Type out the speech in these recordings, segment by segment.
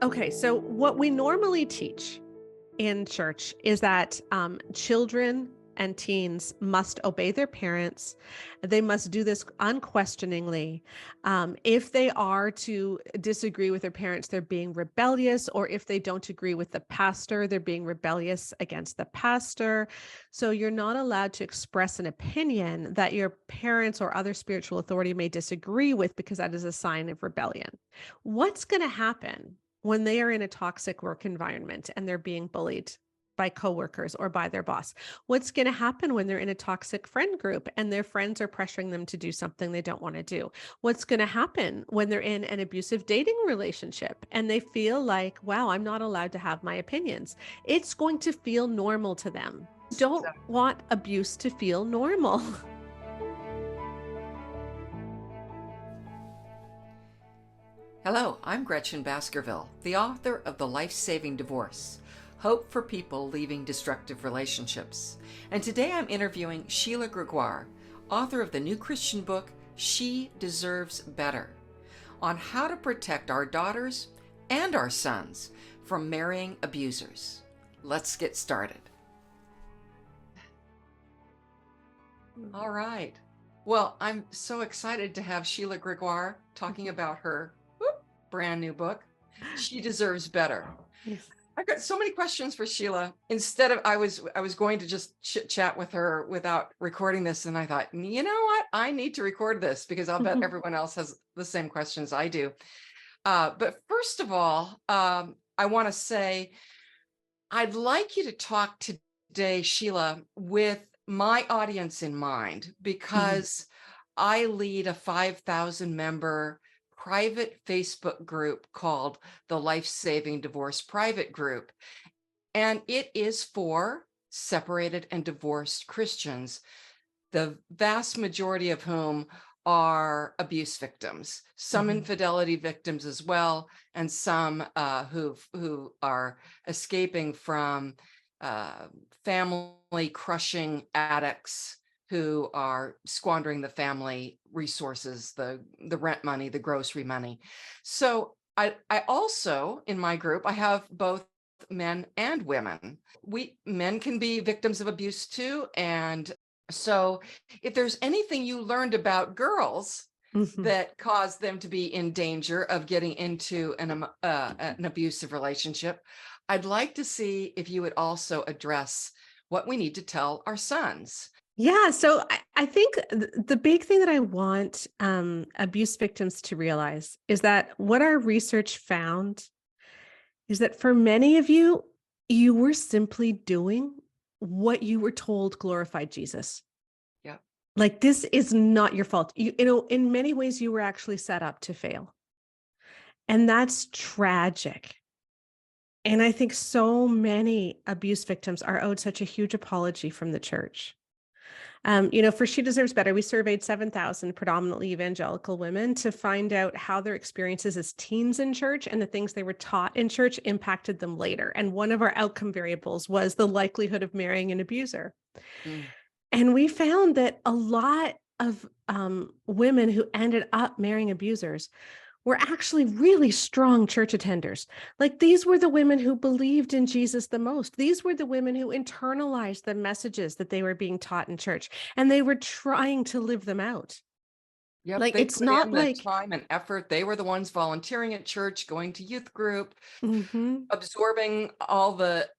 Okay, so what we normally teach in church is that children and teens must obey their parents. They must do this unquestioningly. If they are to disagree with their parents, they're being rebellious, or if they don't agree with the pastor, they're being rebellious against the pastor. So you're not allowed to express an opinion that your parents or other spiritual authority may disagree with because that is a sign of rebellion. What's going to happen when they are in a toxic work environment and they're being bullied by coworkers or by their boss? What's going to happen when they're in a toxic friend group and their friends are pressuring them to do something they don't want to do? What's going to happen when they're in an abusive dating relationship and they feel like, wow, I'm not allowed to have my opinions? It's going to feel normal to them. Don't want abuse to feel normal. Hello, I'm Gretchen Baskerville, the author of The Life-Saving Divorce, Hope for People Leaving Destructive Relationships. And today I'm interviewing Sheila Gregoire, author of the new Christian book, She Deserves Better, on how to protect our daughters and our sons from marrying abusers. Let's get started. All right. Well, I'm so excited to have Sheila Gregoire talking about her brand new book, She Deserves Better. Yes. I've got so many questions for Sheila. Instead of, I was going to just chit chat with her without recording this. And I thought, you know what? I need to record this because I'll bet everyone else has the same questions I do. But first of all, I want to say, I'd like you to talk today, Sheila, with my audience in mind, because I lead a 5,000 member private Facebook group called the Life-Saving Divorce Private Group. And it is for separated and divorced Christians, the vast majority of whom are abuse victims, some infidelity victims as well, and some who are escaping from family crushing addicts who are squandering the family resources, the rent money, the grocery money. So I also, in my group, I have both men and women. Men can be victims of abuse too. And so if there's anything you learned about girls that caused them to be in danger of getting into an abusive relationship, I'd like to see if you would also address what we need to tell our sons. Yeah, so I think the big thing that I want abuse victims to realize is that what our research found is that for many of you, you were simply doing what you were told glorified Jesus. Yeah. Like, this is not your fault. You know, in many ways, you were actually set up to fail. And that's tragic. And I think so many abuse victims are owed such a huge apology from the church. For She Deserves Better, we surveyed 7,000 predominantly evangelical women to find out how their experiences as teens in church and the things they were taught in church impacted them later. And one of our outcome variables was the likelihood of marrying an abuser. And we found that a lot of women who ended up marrying abusers were actually really strong church attenders. Like, these were the women who believed in Jesus the most. These were the women who internalized the messages that they were being taught in church, and they were trying to live them out. Yep, Like, they it's put in not the like, time and effort. They were the ones volunteering at church, going to youth group, Mhm. absorbing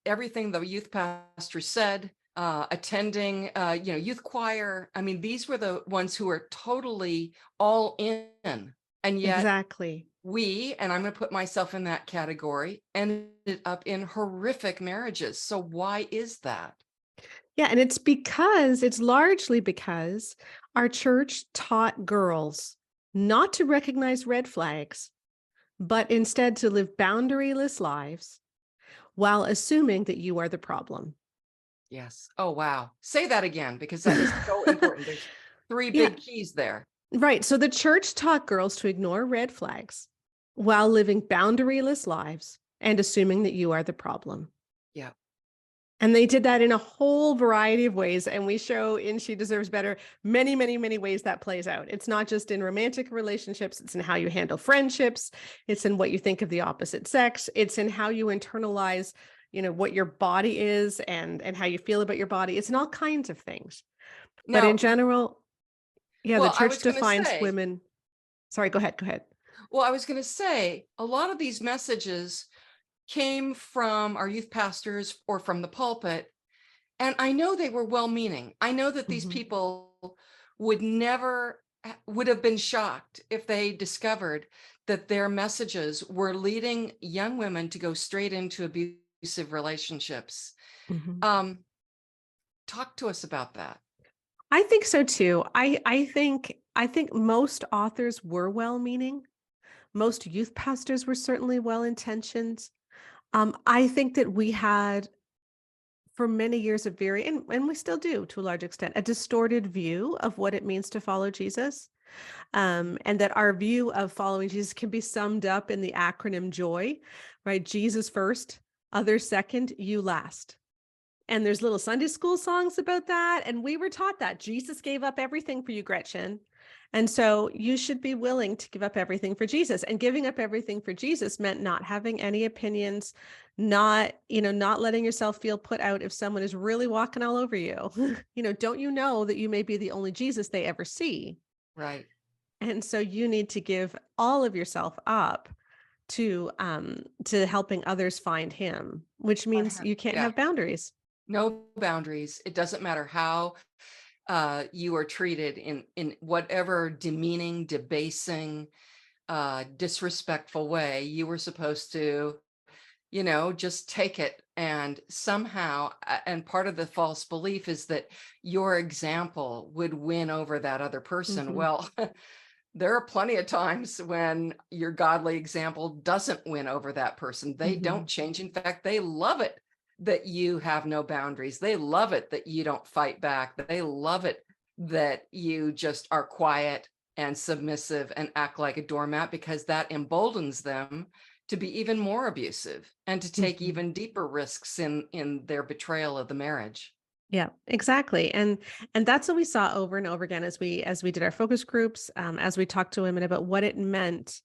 everything the youth pastor said, attending, youth choir. I mean, these were the ones who were totally all in. And yet Exactly. and I'm going to put myself in that category, ended up in horrific marriages. So why is that? Yeah, and it's largely because our church taught girls not to recognize red flags, but instead to live boundaryless lives while assuming that you are the problem. Yes. Oh, wow. Say that again, because that is so important. There's three Yeah, big keys there. right. So the church taught girls to ignore red flags while living boundaryless lives and assuming that you are the problem. Yeah. And they did that in a whole variety of ways. And we show in She Deserves Better many, many, many ways that plays out. It's not just in romantic relationships, it's in how you handle friendships, it's in what you think of the opposite sex, it's in how you internalize, what your body is and how you feel about your body. It's in all kinds of things. But in Now, general, yeah, the well, I church was going to defines say, women. Sorry, go ahead. Go ahead. a lot of these messages came from our youth pastors or from the pulpit. And I know they were well-meaning. I know that these Mhm. people would have been shocked if they discovered that their messages were leading young women to go straight into abusive relationships. Mhm. Talk to us about that. I think so too. I think most authors were well-meaning. Most youth pastors were certainly well-intentioned. I think that we had, for many years, and we still do to a large extent, a distorted view of what it means to follow Jesus. And that our view of following Jesus can be summed up in the acronym JOY, right? Jesus first, others second, you last. And there's little Sunday school songs about that. And we were taught that Jesus gave up everything for you, Gretchen. And so you should be willing to give up everything for Jesus. And giving up everything for Jesus meant not having any opinions, not letting yourself feel put out if someone is really walking all over you. Don't you know that you may be the only Jesus they ever see? Right. And so you need to give all of yourself up to helping others find him, which means you can't Yeah. have boundaries. No boundaries. It doesn't matter how you are treated in whatever demeaning, debasing, disrespectful way. You were supposed to, just take it. And somehow, and part of the false belief is that your example would win over that other person. Mm-hmm. Well, there are plenty of times when your godly example doesn't win over that person. They Mm-hmm. don't change. In fact, they love it that you have no boundaries. They love it that you don't fight back. They love it that you just are quiet and submissive and act like a doormat, because that emboldens them to be even more abusive and to take Mm-hmm. even deeper risks in their betrayal of the marriage. Yeah, exactly. And that's what we saw over and over again as we did our focus groups, as we talked to women about what it meant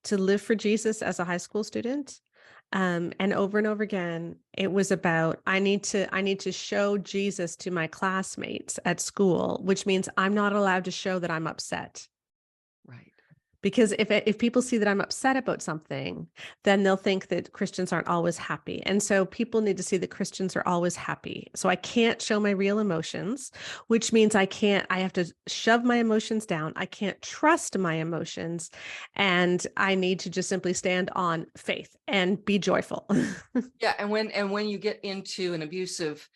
to live for Jesus as a high school student. And over again, it was about, I need to show Jesus to my classmates at school, which means I'm not allowed to show that I'm upset. Right. Because if people see that I'm upset about something, then they'll think that Christians aren't always happy. And so people need to see that Christians are always happy. So I can't show my real emotions, which means I have to shove my emotions down. I can't trust my emotions. And I need to just simply stand on faith and be joyful. Yeah. And when you get into an abusive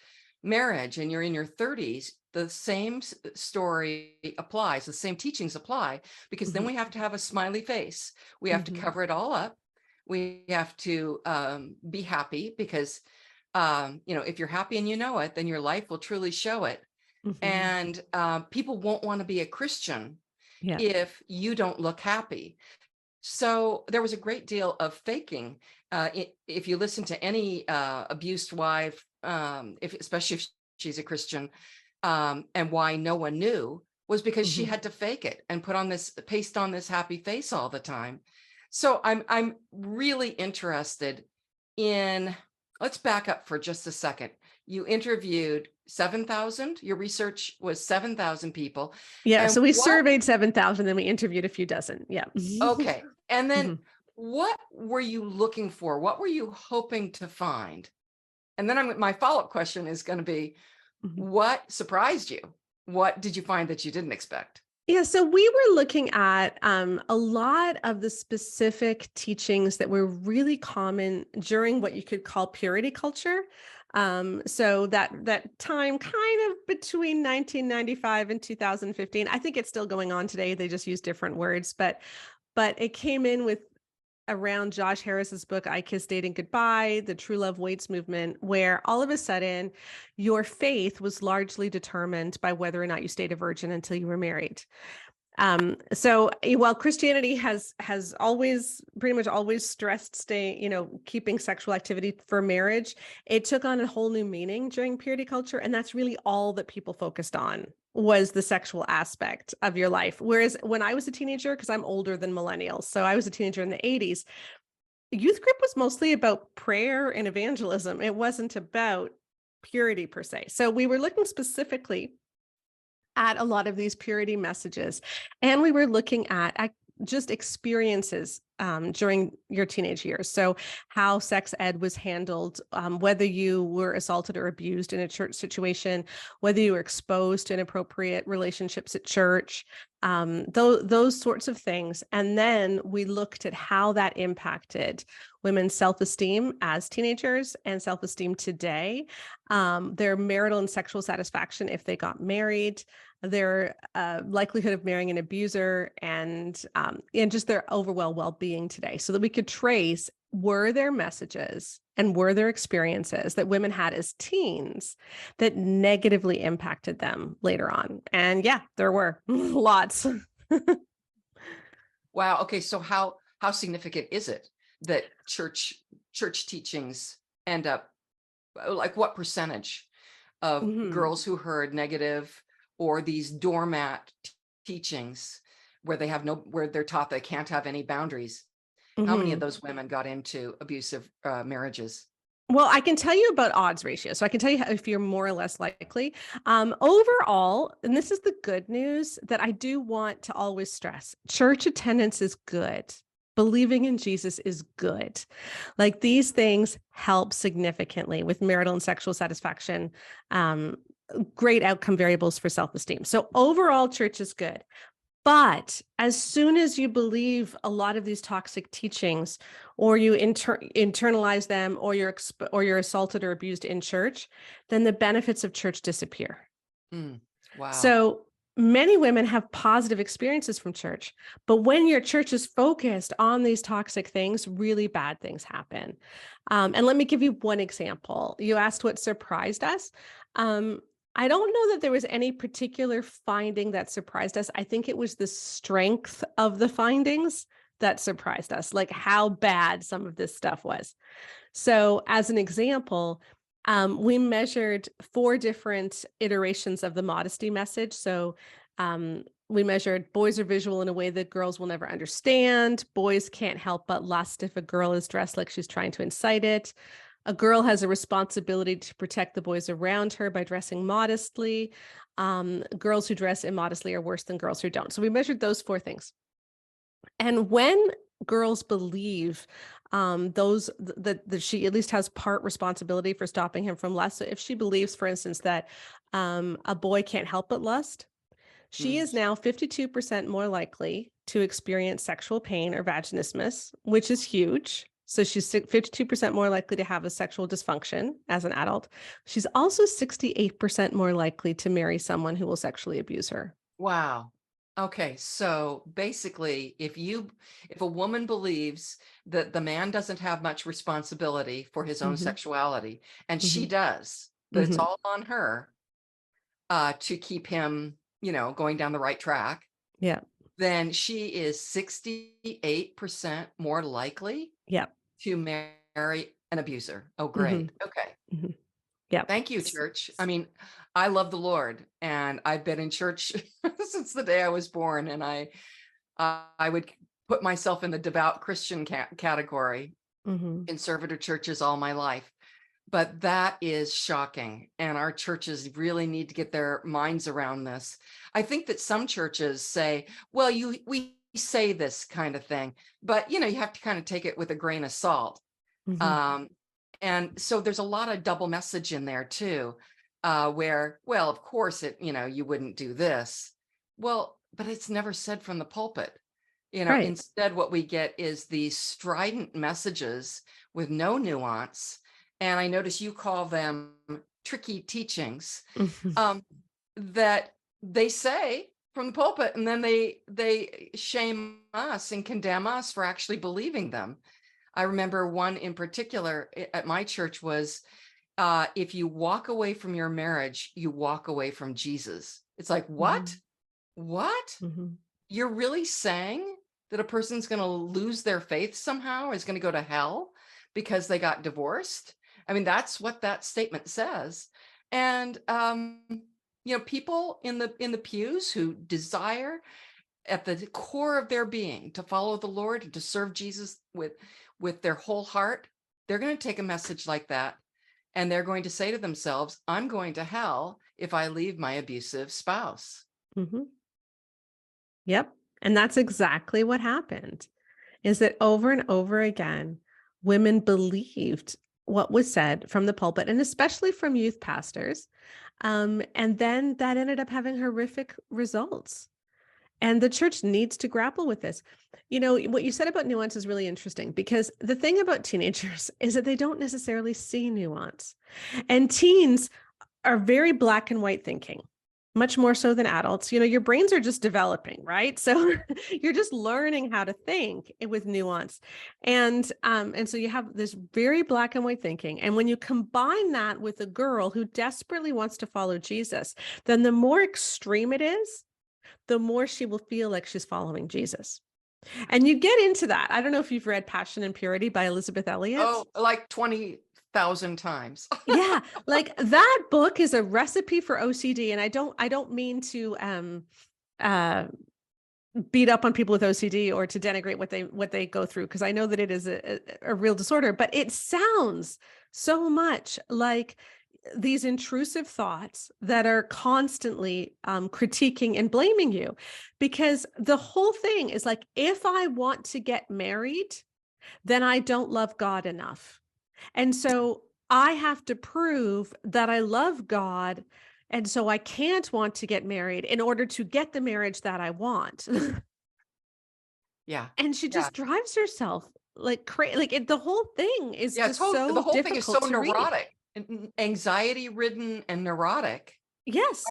marriage and you're in your 30s, the same story applies, the same teachings apply, because then Mhm, we have to have a smiley face. We have to mhm, cover it all up. We have to be happy, because if you're happy and you know it, then your life will truly show it. mhm. And people won't want to be a Christian Yeah. if you don't look happy. So there was a great deal of faking. If you listen to any abused wife, especially if she's a Christian, and why no one knew was because she Mhm. had to fake it and paste on this happy face all the time. So I'm really interested in, let's back up for just a second. You interviewed 7,000, your research was 7,000 people. Yeah. And So we what surveyed 7,000, then we interviewed a few dozen. Yeah. Okay. And then Mhm, what were you looking for? What were you hoping to find? And then my follow-up question is going to be, mhm. what surprised you? What did you find that you didn't expect? Yeah, so we were looking at a lot of the specific teachings that were really common during what you could call purity culture. So that time kind of between 1995 and 2015. I think it's still going on today. They just use different words, but it came in with around Josh Harris's book, I Kiss Dating Goodbye, the True Love Waits movement, where all of a sudden your faith was largely determined by whether or not you stayed a virgin until you were married. So while Christianity has always pretty much always stressed keeping sexual activity for marriage, it took on a whole new meaning during purity culture. And that's really all that people focused on, was the sexual aspect of your life. Whereas when I was a teenager, because I'm older than millennials, so I was a teenager in the 80s, youth group was mostly about prayer and evangelism. It wasn't about purity per se. So we were looking specifically at a lot of these purity messages. And we were looking at just experiences during your teenage years. So how sex ed was handled, whether you were assaulted or abused in a church situation, whether you were exposed to inappropriate relationships at church, those sorts of things. And then we looked at how that impacted women's self-esteem as teenagers and self-esteem today, their marital and sexual satisfaction if they got married, their likelihood of marrying an abuser, and just their overall well-being today, so that we could trace, were there messages and were there experiences that women had as teens that negatively impacted them later on? And yeah, there were lots. Wow. Okay. So how significant is it that church teachings end up, like, what percentage of Mhm. girls who heard negative or these doormat teachings where where they're taught they can't have any boundaries, how many of Mhm. those women got into abusive marriages? Well, I can tell you about odds ratio. So I can tell you if you're more or less likely. Overall, and this is the good news that I do want to always stress, church attendance is good. Believing in Jesus is good. Like, these things help significantly with marital and sexual satisfaction, um, great outcome variables for self-esteem. So overall, church is good. But as soon as you believe a lot of these toxic teachings, or you internalize them, or you're assaulted or abused in church, then the benefits of church disappear. Wow. So many women have positive experiences from church, but when your church is focused on these toxic things, really bad things happen. And let me give you one example. You asked what surprised us. Um, I don't know that there was any particular finding that surprised us. I think it was the strength of the findings that surprised us, like how bad some of this stuff was. So, as an example, we measured 4 different iterations of the modesty message. So, we measured boys are visual in a way that girls will never understand. Boys can't help but lust if a girl is dressed like she's trying to incite it. A girl has a responsibility to protect the boys around her by dressing modestly. Girls who dress immodestly are worse than girls who don't. So we measured those 4 things. And when girls believe that she at least has part responsibility for stopping him from lust. So if she believes, for instance, that a boy can't help but lust, she Mm. is now 52% more likely to experience sexual pain or vaginismus, which is huge. So she's 52% more likely to have a sexual dysfunction as an adult. She's also 68% more likely to marry someone who will sexually abuse her. Wow. Okay, so basically, if a woman believes that the man doesn't have much responsibility for his own Hmm. sexuality, and she Hmm. does, that it's Hmm. all on her to keep him, going down the right track, Yeah. then she is 68% more likely Yeah. to marry an abuser. Oh, Hmm. great. Okay. Hmm. Yeah. Thank you, church. I mean, I love the Lord, and I've been in church since the day I was born, and I would put myself in the devout Christian category, Hmm. conservative churches all my life. But that is shocking, and our churches really need to get their minds around this. I think that some churches say, "Well, we say this kind of thing," but you have to kind of take it with a grain of salt. Hmm. Um, and so there's a lot of double message in there too, where, well, of course you wouldn't do this. Well, but it's never said from the pulpit. Right. Instead, what we get is these strident messages with no nuance. And I notice you call them tricky teachings, Mhm. um, that they say from the pulpit, and then they shame us and condemn us for actually believing them. I remember one in particular at my church was, if you walk away from your marriage, you walk away from Jesus. It's like, what? Mhm. What? Mhm. You're really saying that a person's going to lose their faith somehow, is going to go to hell because they got divorced? I mean, that's what that statement says. And people in the pews who desire at the core of their being to follow the Lord and to serve Jesus with their whole heart, they're going to take a message like that and they're going to say to themselves, I'm going to hell if I leave my abusive spouse. Mm-hmm. Yep. And that's exactly what happened, is that over and over again, women believed what was said from the pulpit, and especially from youth pastors. And then that ended up having horrific results. And the church needs to grapple with this. You know, what you said about nuance is really interesting, because the thing about teenagers is that they don't necessarily see nuance. And teens are very black and white thinking, much more so than adults. You know, your brains are just developing, right? So you're just learning how to think with nuance. And so you have this very black and white thinking. And when you combine that with a girl who desperately wants to follow Jesus, then the more extreme it is, the more she will feel like she's following Jesus. And you get into that. I don't know if you've read Passion and Purity by Elizabeth Elliot. Oh, like 20,000 times. Yeah, like that book is a recipe for OCD. And I don't mean to uh beat up on people with OCD or to denigrate what they go through, because I know that it is a real disorder, but it sounds so much like these intrusive thoughts that are constantly critiquing and blaming you, because the whole thing is like, if I want to get married, then I don't love God enough. And so I have to prove that I love God. And so I can't want to get married in order to get the marriage that I want. Yeah. And she Yeah. just drives herself like crazy. The whole thing is Yeah. just so The whole thing is so difficult to read. neurotic, anxiety ridden and neurotic. Yes.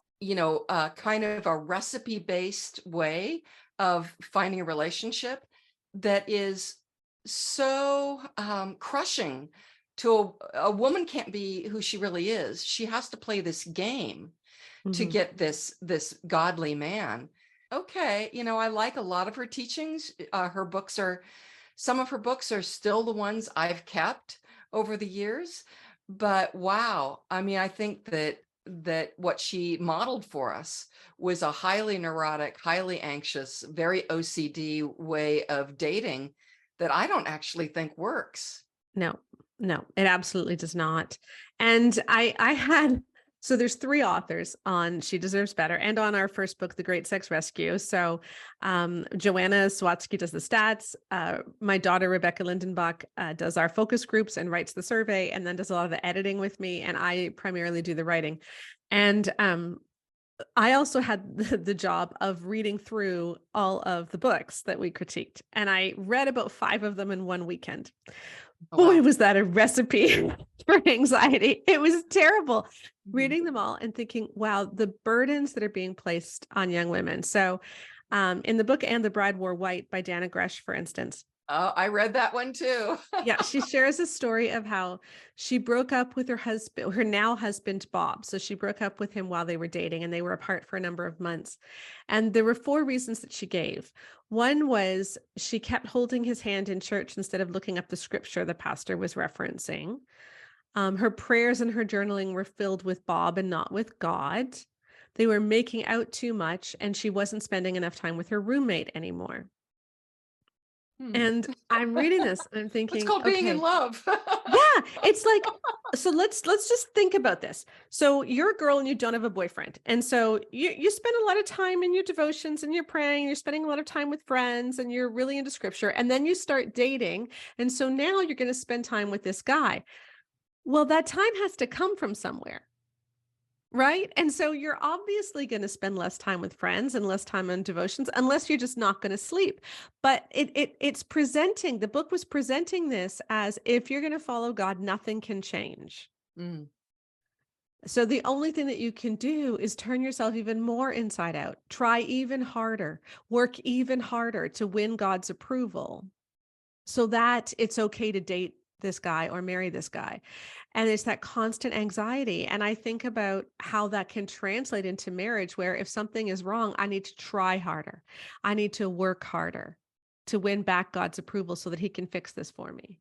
Kind of a recipe based way of finding a relationship that is so crushing to a woman. Can't be who she really is. She has to play this game to Mhm. get this godly man. Okay, I like a lot of her teachings. Some of her books are still the ones I've kept over the years. But wow, I mean, I think that what she modeled for us was a highly neurotic, highly anxious, very OCD way of dating that I don't actually think works. No, it absolutely does not. And I had, so there's 3 authors on She Deserves Better and on our first book, The Great Sex Rescue. So Joanna Swatsky does the stats. My daughter, Rebecca Lindenbach, does our focus groups and writes the survey, and then does a lot of the editing with me. And I primarily do the writing. And I also had the job of reading through all of the books that we critiqued. And I read about 5 of them in one weekend. Oh, Boy, wow. was that a recipe for anxiety. It was terrible Mhm. reading them all and thinking, wow, the burdens that are being placed on young women. So in the book And the Bride Wore White by Dana Gresh, for instance, Oh, I read that one too. yeah, she shares a story of how she broke up with her husband, her now husband, Bob. So she broke up with him while they were dating, and they were apart for a number of months. And there were 4 reasons that she gave. One was she kept holding his hand in church instead of looking up the scripture the pastor was referencing. Her prayers and her journaling were filled with Bob and not with God. They were making out too much, and she wasn't spending enough time with her roommate anymore. And I'm reading this and I'm It's thinking, called being in okay, love. yeah, it's like, so let's just think about this. So you're a girl and you don't have a boyfriend. And so you spend a lot of time in your devotions and you're praying, you're spending a lot of time with friends and you're really into scripture. And then you start dating. And so now you're going to spend time with this guy. Well, that time has to come from somewhere. Right. And so you're obviously going to spend less time with friends and less time on devotions, unless you're just not going to sleep. But it's presenting, the book was presenting this as, if you're going to follow God, nothing can change. Mm. So the only thing that you can do is turn yourself even more inside out, try even harder, work even harder to win God's approval, so that it's okay to date this guy or marry this guy. And it's that constant anxiety. And I think about how that can translate into marriage, where if something is wrong, I need to try harder. I need to work harder to win back God's approval so that he can fix this for me.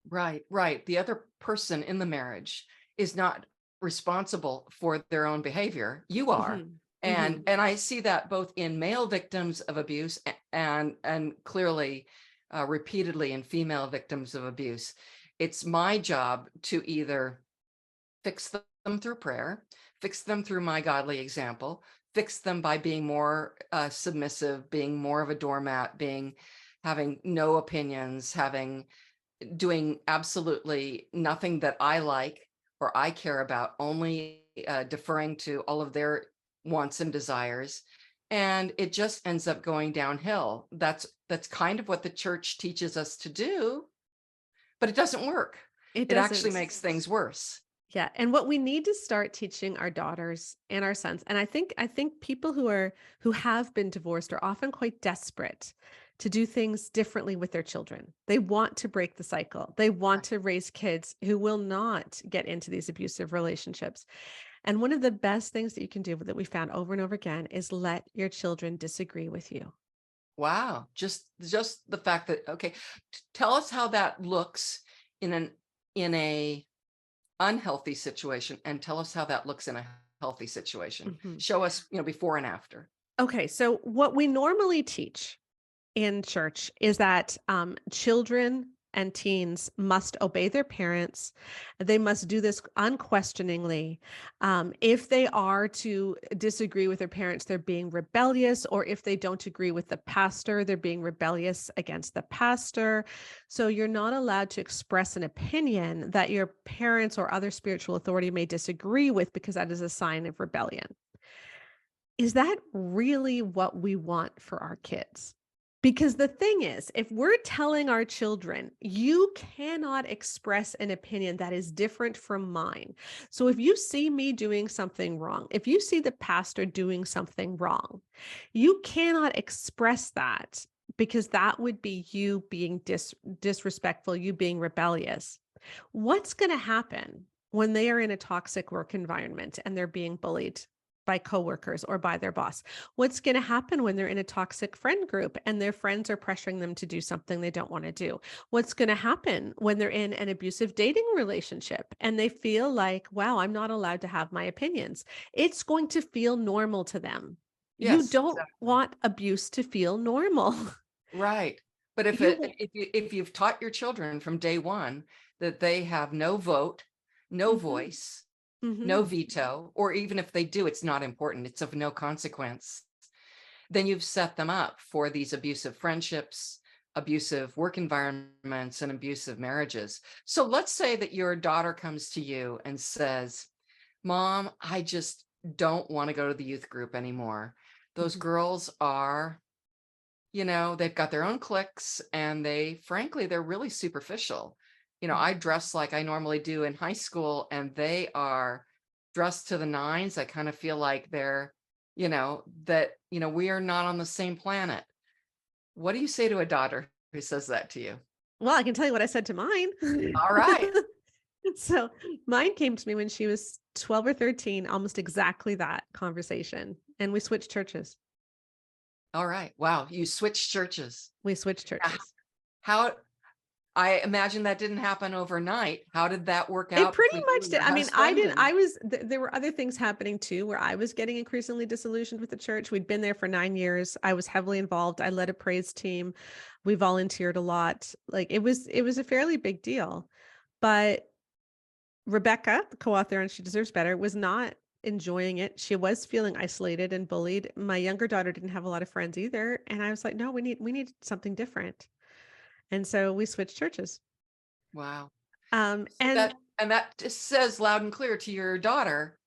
Right, right. The other person in the marriage is not responsible for their own behavior. You are. Mhm. And Mhm. and I see that both in male victims of abuse and clearly repeatedly in female victims of abuse. It's my job to either fix them through prayer, fix them through my godly example, fix them by being more submissive, being more of a doormat, having no opinions, doing absolutely nothing that I like or I care about, only deferring to all of their wants and desires. And it just ends up going downhill. That's kind of what the church teaches us to do, but it doesn't work. It It actually doesn't. makes things worse. Yeah, and what we need to start teaching our daughters and our sons, and I think people who have been divorced are often quite desperate to do things differently with their children. They want to break the cycle. They want to raise kids who will not get into these abusive relationships. And one of the best things that you can do that we found over and over again is let your children disagree with you. Wow. Just the fact that, okay, tell us how that looks in a unhealthy situation, and tell us how that looks in a healthy situation. Mhm. Show us, before and after. Okay, so what we normally teach in church is that children and teens must obey their parents. They must do this unquestioningly. If they are to disagree with their parents, they're being rebellious, or if they don't agree with the pastor, they're being rebellious against the pastor. So you're not allowed to express an opinion that your parents or other spiritual authority may disagree with, because that is a sign of rebellion. Is that really what we want for our kids? Because the thing is, if we're telling our children, you cannot express an opinion that is different from mine. So if you see me doing something wrong, if you see the pastor doing something wrong, you cannot express that, because that would be you being disrespectful, you being rebellious. What's going to happen when they are in a toxic work environment and they're being bullied by coworkers or by their boss? What's going to happen when they're in a toxic friend group and their friends are pressuring them to do something they don't want to do? What's going to happen when they're in an abusive dating relationship and they feel like, wow, I'm not allowed to have my opinions? It's going to feel normal to them. You Yes, don't exactly. want abuse to feel normal. Right. But if You want, if you've taught your children from day one that they have no vote, no mhm, voice, mhm. no veto, or even if they do, it's not important, it's of no consequence, then you've set them up for these abusive friendships, abusive work environments, and abusive marriages. So let's say that your daughter comes to you and says, Mom, I just don't want to go to the youth group anymore. Those Mhm. girls are, they've got their own cliques, and frankly, they're really superficial. I dress like I normally do in high school, and they are dressed to the nines. I kind of feel like we are not on the same planet. What do you say to a daughter who says that to you? Well, I can tell you what I said to mine. All right. So mine came to me when she was 12 or 13, almost exactly that conversation. And we switched churches. All right. Wow. You switched churches. We switched Now, churches. how, I imagine that didn't happen overnight. How did that work It out pretty for you much and did. your I mean, I husband? didn't, And I was, there were other things happening too, where I was getting increasingly disillusioned with the church. We'd been there for 9 years. I was heavily involved. I led a praise team. We volunteered a lot. Like it was a fairly big deal. But Rebecca, the co-author on She Deserves Better, was not enjoying it. She was feeling isolated and bullied. My younger daughter didn't have a lot of friends either. And I was like, no, we need something different. And so we switched churches. wow. So And that just says loud and clear to your daughter,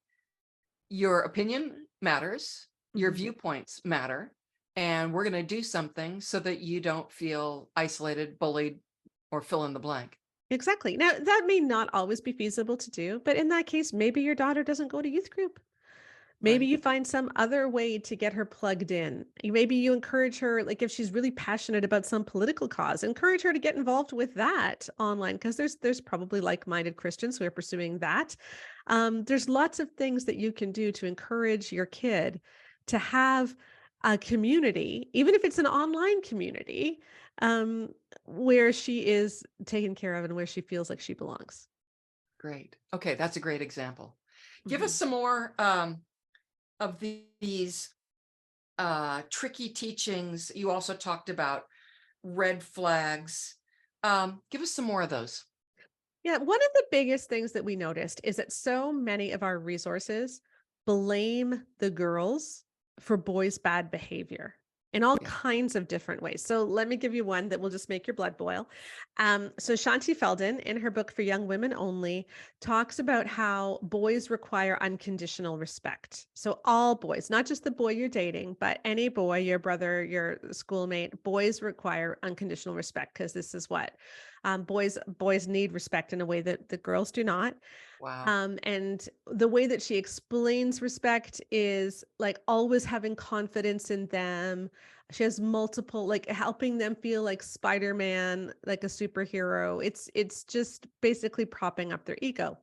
your opinion matters, your mhm, viewpoints matter, and we're going to do something so that you don't feel isolated, bullied, or fill in the blank. exactly. Now, that may not always be feasible to do, but in that case, maybe your daughter doesn't go to youth group. Maybe Right. you find some other way to get her plugged in. Maybe you encourage her, like if she's really passionate about some political cause, encourage her to get involved with that online because there's probably like-minded Christians who are pursuing that. There's lots of things that you can do to encourage your kid to have a community, even if it's an online community, um, where she is taken care of and where she feels like she belongs. Great. Okay, that's a great example. Give us Mhm. some more of these tricky teachings. You also talked about red flags. Give us some more of those. Yeah, one of the biggest things that we noticed is that so many of our resources blame the girls for boys' bad behavior in all Yeah. kinds of different ways. So let me give you one that will just make your blood boil. So Shanti Feldon, in her book for young women only, talks about how boys require unconditional respect. So all boys, not just the boy you're dating, but any boy, your brother, your schoolmate, boys require unconditional respect because this is what boys need respect in a way that the girls do not. Wow. And the way that she explains respect is like always having confidence in them. She has multiple, like helping them feel like Spider-Man, like a superhero. It's just basically propping up their ego.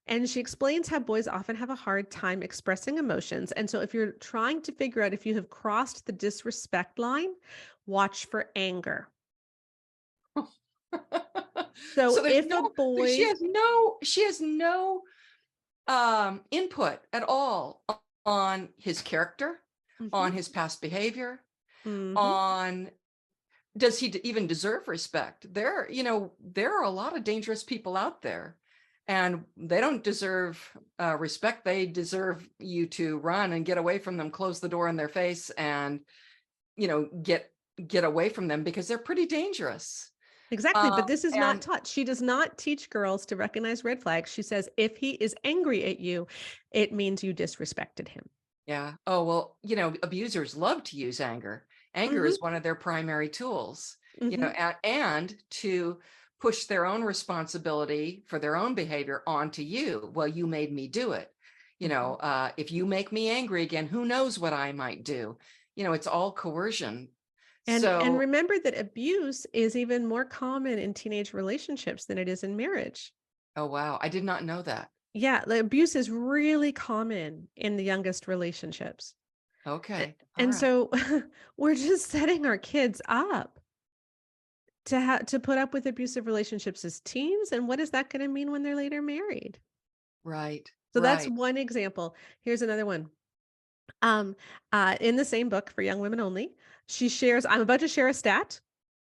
And she explains how boys often have a hard time expressing emotions. And so if you're trying to figure out if you have crossed the disrespect line, watch for anger. So So there's if no, a boy, she has no input at all on his character, Mhm, on his past behavior, mhm. on does he even deserve respect? There are a lot of dangerous people out there, and they don't deserve respect. They deserve you to run and get away from them, close the door in their face, and get away from them because they're pretty dangerous. Exactly, but this is not And taught. She does not teach girls to recognize red flags. She says if he is angry at you, it means you disrespected him. yeah, oh well, abusers love to use anger. Anger Mhm, is one of their primary tools, mhm, and to push their own responsibility for their own behavior onto you. Well, you made me do it. mhm. If you make me angry again, who knows what I might do? It's all coercion. And So, remember that abuse is even more common in teenage relationships than it is in marriage. oh wow, I did not know that. Yeah, the abuse is really common in the youngest relationships. Okay, all And right, so we're just setting our kids up to put up with abusive relationships as teens, and what is that gonna mean when they're later married? right, So that's right. one example. Here's another one. Um, in the same book for young women only, she shares, I'm about to share a stat.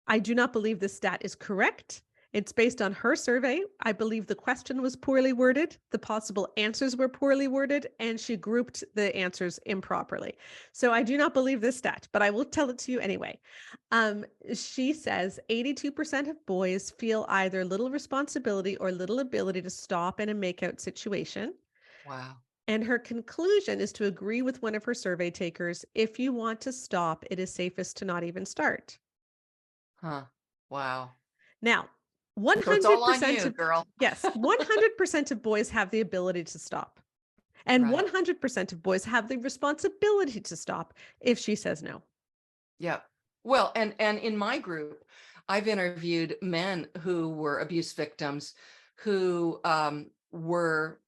I do not believe this stat is correct. It's based on her survey. I believe the question was poorly worded, the possible answers were poorly worded, and she grouped the answers improperly. So I do not believe this stat, but I will tell it to you anyway. She says 82% of boys feel either little responsibility or little ability to stop in a makeout situation. Wow. And her conclusion is to agree with one of her survey takers. If you want to stop, it is safest to not even start. Huh. Wow. Now, So it's all on 100% you, of, girl. yes, 100% of boys have the ability to stop. And Right. 100% of boys have the responsibility to stop if she says no. Yeah. Well, and in my group, I've interviewed men who were abuse victims who were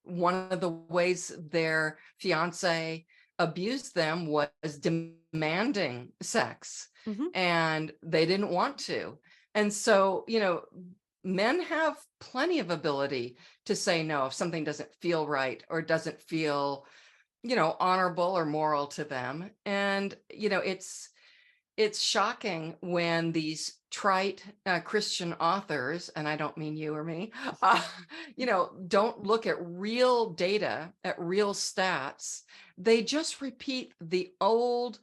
one of the ways their fiance abused them was demanding sex, Mhm. and they didn't want to. And so, men have plenty of ability to say no if something doesn't feel right or doesn't feel honorable or moral to them. And, it's shocking when these trite Christian authors, and I don't mean you or me, don't look at real data, at real stats. They just repeat the old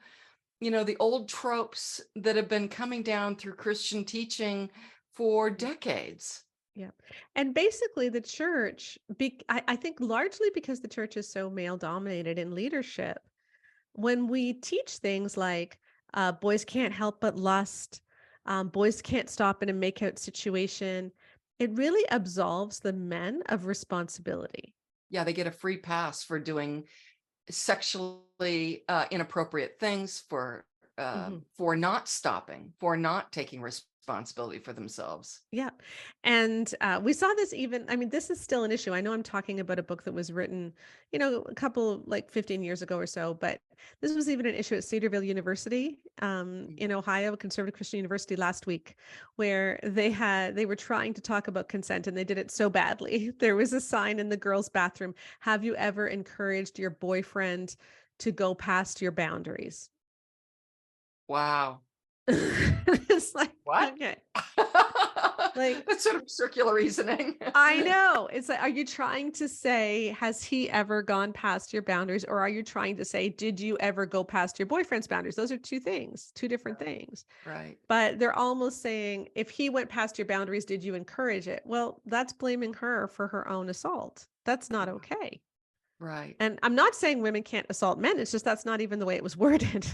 tropes that have been coming down through Christian teaching for decades. Yeah. And basically, the church, I think largely because the church is so male dominated in leadership, when we teach things like boys can't help but lust, boys can't stop in a makeout situation, it really absolves the men of responsibility. Yeah, they get a free pass for doing sexually inappropriate things, Mhm. for not stopping, for not taking responsibility for themselves. Yeah. And we saw this even, I mean, this is still an issue. I know I'm talking about a book that was written, a couple, like 15 years ago or so, but this was even an issue at Cedarville University Mm. in Ohio, Conservative Christian University last week, where they were trying to talk about consent and they did it so badly. There was a sign in the girls' bathroom: have you ever encouraged your boyfriend to go past your boundaries? Wow. It's like, What? okay. Like, That's sort of circular reasoning. I know. It's like, are you trying to say, has he ever gone past your boundaries? Or are you trying to say, did you ever go past your boyfriend's boundaries? Those are two things, two different Right. things. Right. But they're almost saying, if he went past your boundaries, did you encourage it? Well, that's blaming her for her own assault. That's not Yeah. okay. Right. And I'm not saying women can't assault men. It's just that's not even the way it was worded.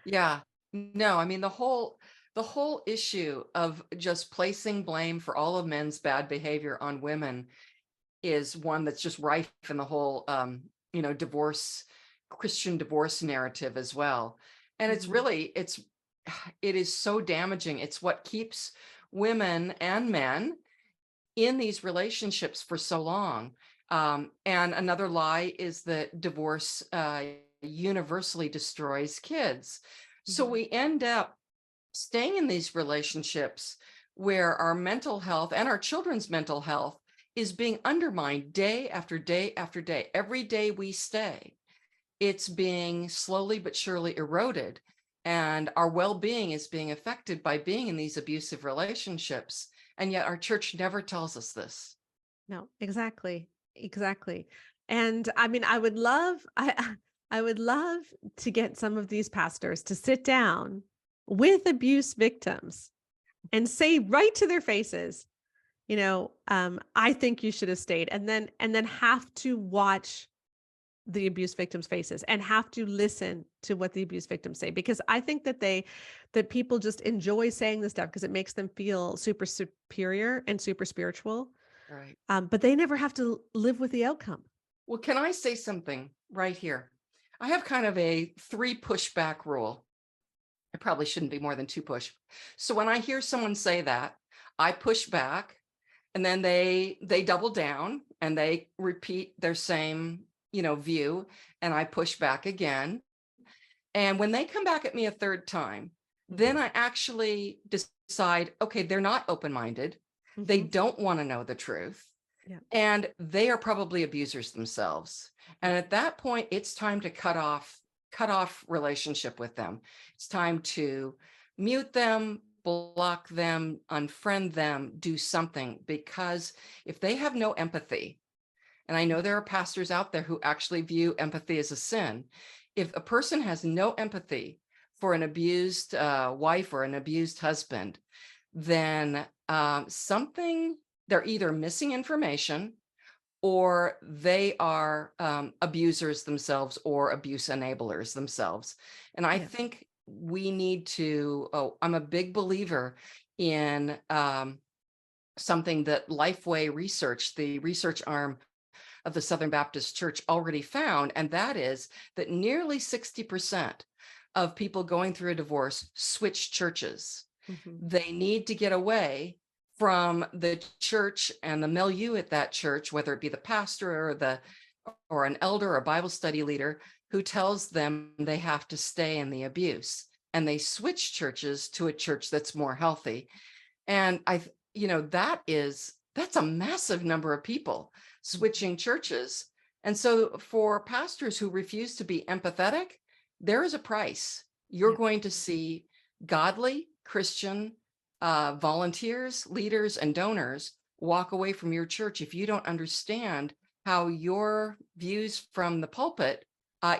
Yeah. No, I mean the whole issue of just placing blame for all of men's bad behavior on women is one that's just rife in the whole divorce, Christian divorce narrative as well. And it's Mhm. really it is so damaging. It's what keeps women and men in these relationships for so long. And another lie is that divorce universally destroys kids. So Mhm. we end up staying in these relationships where our mental health and our children's mental health is being undermined day after day after day. Every day we stay, it's being slowly but surely eroded. And our well being is being affected by being in these abusive relationships. And yet our church never tells us this. No, exactly. Exactly. And I mean, I would love to get some of these pastors to sit down with abuse victims and say right to their faces, I think you should have stayed, and then have to watch the abuse victims' faces and have to listen to what the abuse victims say, because I think that people just enjoy saying this stuff because it makes them feel super superior and super spiritual. Right. But they never have to live with the outcome. Well, can I say something right here? I have kind of a 3 pushback rule. I probably shouldn't be more than 2 push. So when I hear someone say that, I push back, and then they double down and they repeat their same, view, and I push back again. And when they come back at me a third time, then Mhm. I actually decide, okay, they're not open-minded. They Mhm. don't want to know the truth, Yeah. and they are probably abusers themselves. Yeah. And at that point, it's time to cut off relationship with them. It's time to mute them, block them, unfriend them, do something, because if they have no empathy, and I know there are pastors out there who actually view empathy as a sin. If a person has no empathy for an abused wife or an abused husband, then they're either missing information, or they are abusers themselves or abuse enablers themselves. And I Yeah. think we need to, I'm a big believer in something that Lifeway Research, the research arm of the Southern Baptist Church, already found, and that is that nearly 60% of people going through a divorce switch churches. Mhm. They need to get away from the church and the milieu at that church, whether it be the pastor or an elder or Bible study leader who tells them they have to stay in the abuse. And they switch churches to a church that's more healthy. And that's a massive number of people Mhm. switching churches. And so for pastors who refuse to be empathetic, there is a price. You're Yeah. going to see godly Christian volunteers, leaders, and donors walk away from your church if you don't understand how your views from the pulpit,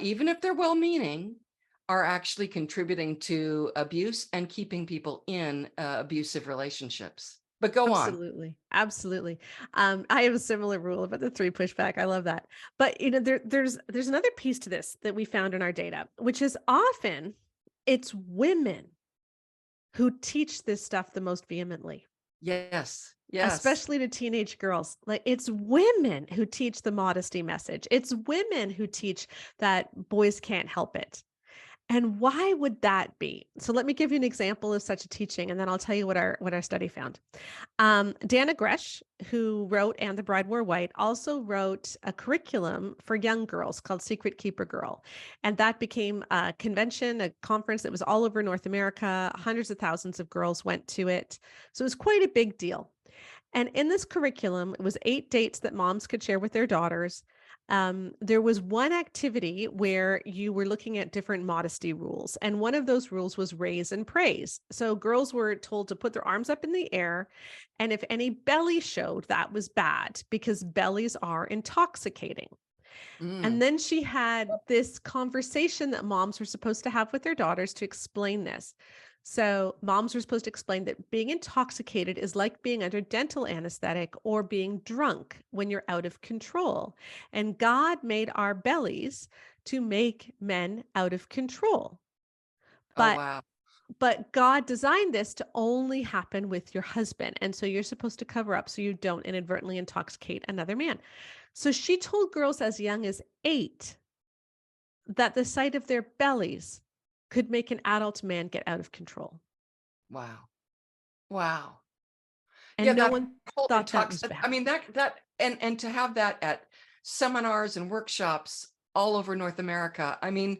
even if they're well-meaning, are actually contributing to abuse and keeping people in abusive relationships. But go on. Absolutely. Absolutely. I have a similar rule about the 3 pushback. I love that. But there's another piece to this that we found in our data, which is often it's women who teach this stuff the most vehemently. Yes. Yes. especially to teenage girls. Like, it's women who teach the modesty message. It's women who teach that boys can't help it. And why would that be? So let me give you an example of such a teaching, and then I'll tell you what our study found. Dana Gresh, who wrote And the Bride Wore White, also wrote a curriculum for young girls called Secret Keeper Girl. And that became a convention, a conference that was all over North America. Hundreds of thousands of girls went to it. So it was quite a big deal. And in this curriculum, it was 8 dates that moms could share with their daughters. There was one activity where you were looking at different modesty rules, and one of those rules was raise and praise. So girls were told to put their arms up in the air, and if any belly showed, that was bad because bellies are intoxicating. And Mm. then she had this conversation that moms were supposed to have with their daughters to explain this. So, moms were supposed to explain that being intoxicated is like being under dental anesthetic or being drunk when you're out of control. And God made our bellies to make men out of control. Oh, But wow. God designed this to only happen with your husband. And so you're supposed to cover up so you don't inadvertently intoxicate another man. So she told girls as young as 8 that the sight of their bellies could make an adult man get out of control. Wow. Wow. Yeah, And no that one whole thought that was intox I bad. mean, that and to have that at seminars and workshops all over North America. I mean,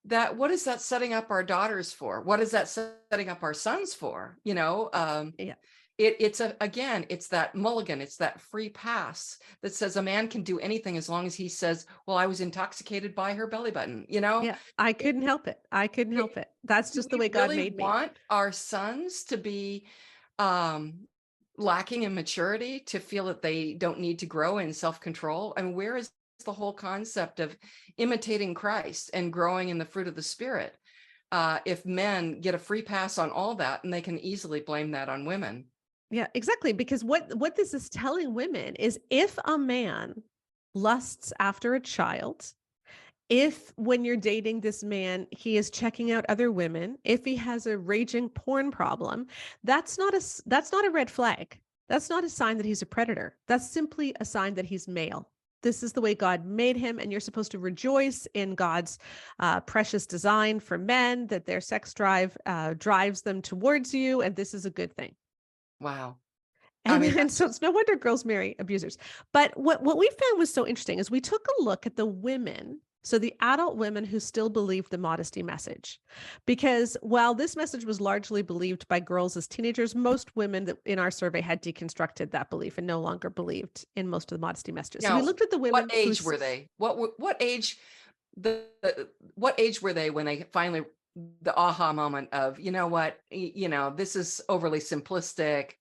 that what is that setting up our daughters for? What is that setting up our sons for? Yeah. It's again, it's that mulligan, it's that free pass that says a man can do anything as long as he says, well, I was intoxicated by her belly button, Yeah. I It- couldn't help it. I couldn't it- help it. That's do just the we way God really made me. want our sons to be um lacking in maturity, to feel that they don't need to grow in self-control? I mean, where is the whole concept of imitating Christ and growing in the fruit of the Spirit, if men get a free pass on all that and they can easily blame that on women? Yeah, exactly. Because what this is telling women is if a man lusts after a child, if when you're dating this man, he is checking out other women, if he has a raging porn problem, that's not a red flag. That's not a sign that he's a predator. That's simply a sign that he's male. This is the way God made him, and you're supposed to rejoice in God's precious design for men, that their sex drive drives them towards you, and this is a good thing. Wow. I And mean, then, so it's no wonder girls marry abusers. But what we found was so interesting is we took a look at the women, so the adult women who still believed the modesty message. Because while this message was largely believed by girls as teenagers, most women that in our survey had deconstructed that belief and no longer believed in most of the modesty messages. So we now, looked at the what women who age were they? What age what age were they when they finally, the aha moment of, you know what, this is overly simplistic,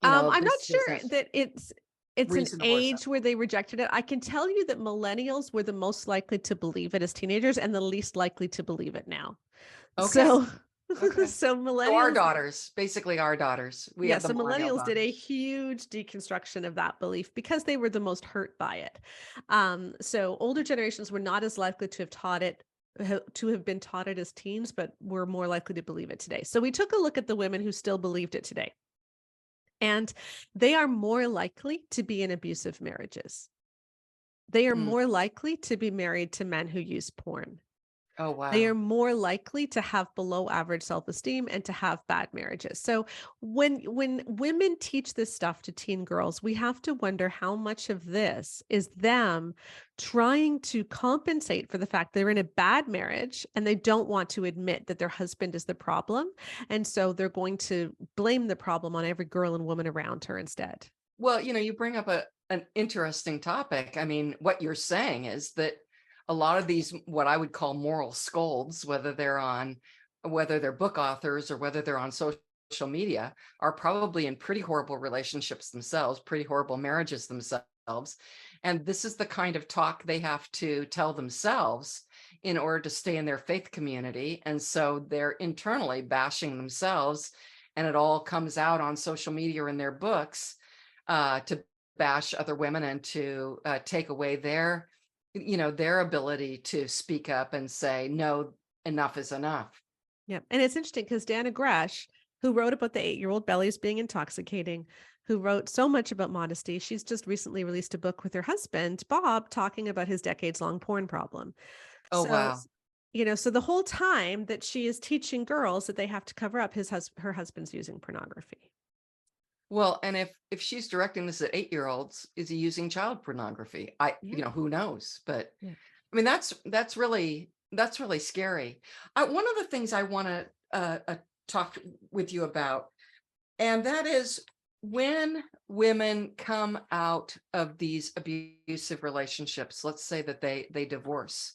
I'm not this sure isn't that it's an reasonable or age simple. where they rejected it. I can tell you that millennials were the most likely to believe it as teenagers and the least likely to believe it now. Okay. So Okay. so So our millennials, daughters, basically our daughters, we yeah, have the so millennial millennials did a daughters. huge deconstruction of that belief because they were the most hurt by it. So older generations were not as likely to have taught it to have been taught it as teens, but were more likely to believe it today. So we took a look at the women who still believed it today. And they are more likely to be in abusive marriages. They are Mm. more likely to be married to men who use porn. Oh, They are wow. more likely to have below average self-esteem and to have bad marriages. So when women teach this stuff to teen girls, we have to wonder how much of this is them trying to compensate for the fact they're in a bad marriage and they don't want to admit that their husband is the problem. And so they're going to blame the problem on every girl and woman around her instead. Well, you bring up an interesting topic. I mean, what you're saying is that a lot of these, what I would call moral scolds, whether they're book authors or whether they're on social media, are probably in pretty horrible relationships themselves, pretty horrible marriages themselves. And this is the kind of talk they have to tell themselves in order to stay in their faith community. And so they're internally bashing themselves, and it all comes out on social media or in their books, to bash other women and to take away their ability to speak up and say, no, enough is enough. Yeah. And it's interesting because Dana Gresh who wrote about the 8-year-old bellies being intoxicating, who wrote so much about modesty. She's just recently released a book with her husband, Bob, talking about his decades-long porn problem. Oh, So, wow. so the whole time that she is teaching girls that they have to cover up, her husband's using pornography. Well, and if she's directing this at 8-year-olds, is he using child pornography? Yeah. Who knows? But Yeah. I mean, that's really scary. One of the things I want to talk with you about, and that is when women come out of these abusive relationships, let's say that they divorce,